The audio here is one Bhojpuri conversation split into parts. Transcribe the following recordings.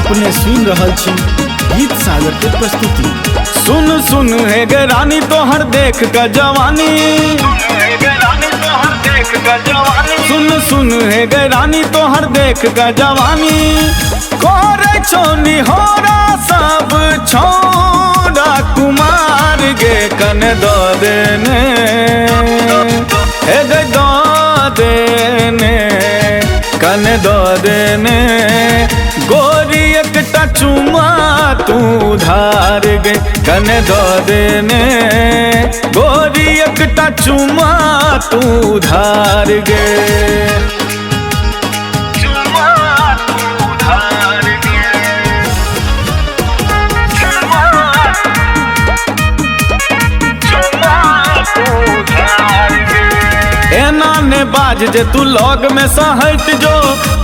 अपने सुन रहल छी गीत सागर के प्रस्तुति। सुन सुन हे गे रानी तोहर देख का जवानी, सुन सुन हे गे रानी तोहर देख का जवानी। करे छोनी होरा सब छोड़ा कुमार गे कन दो देने, हे गे दो देने कन दो देने। गोरी एकटा चुमा तू धार गे कन दो देने, गोरी एकटा चुमा तू धार गे। एना ने बाज जे तू लग में सहट जो,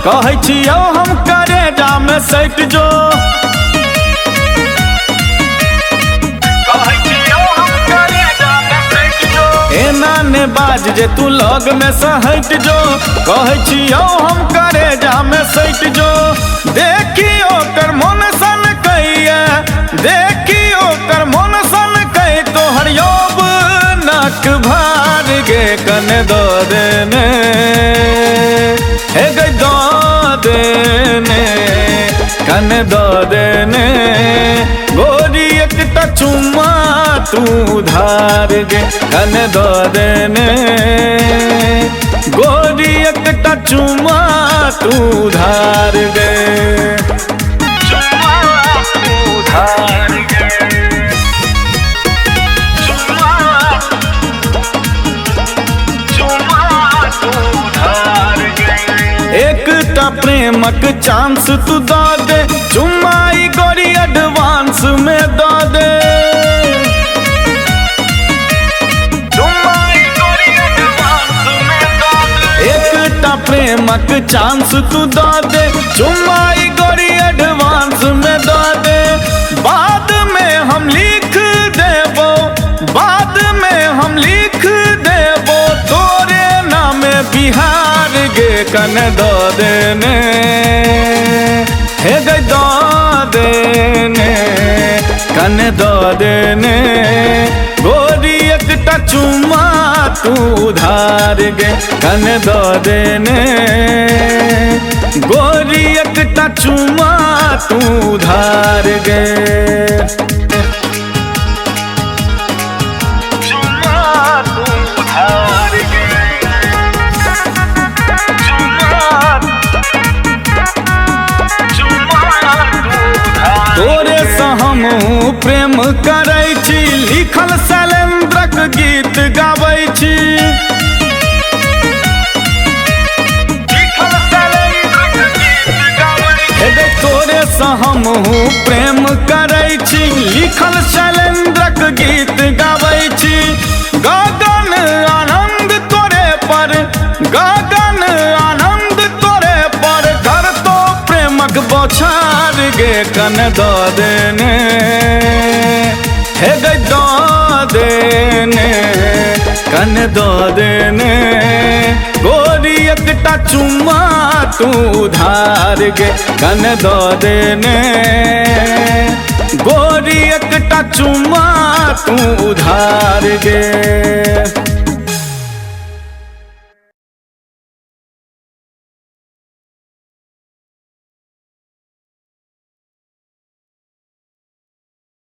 कहै छियौ हम करेजा में सट जो। एना ने बाज जे तू लग में सहट जो, कहै छियौ हम करेजा में सट जो। देखियो कर मन सन कहिए, देखियो कर मन सन कह तोहर यौब नक भार गे कन दो देने, हे गे दो देने कन दो देने। गोरी एकटा चुम्मा तू धार गे कन दो देने, गोरी एकटा चुम्मा तू धार गे। एकटा प्रेमक चांस तू दो दे, चुम्माई गोरी एडवांस में दो दे। एकटा प्रेमक चांस तू दो दे, चुम्माई गोरी एडवांस में दो दे। बाद में हम लिख देबो, बाद में हम लिख देबो तोरे नाम बिहार गे कन दो देने, हे गे दो देने कन दो देने। गोरी एकटा चुम्मा तू धार गे कन दो देने, गोरी एकटा चुम्मा तू धार गे। तोरे से हम प्रेम करै छी, लिखल शैलेंद्रक गीत गाबै छी। हे तोरे से हम प्रेम करै छी, लिखल शैलेंद्रक गीत गाबै छी। गगन आनंद तोरे पर, गगन आनंद तोरे पर धरतो प्रेमक बौछार गे कन दो देने, हे गे दो देने कन दो देने। गोरी एकटा चुम्मा तू धार गे कन दो देने, गोरी एकटा चुम्मा तू धार गे।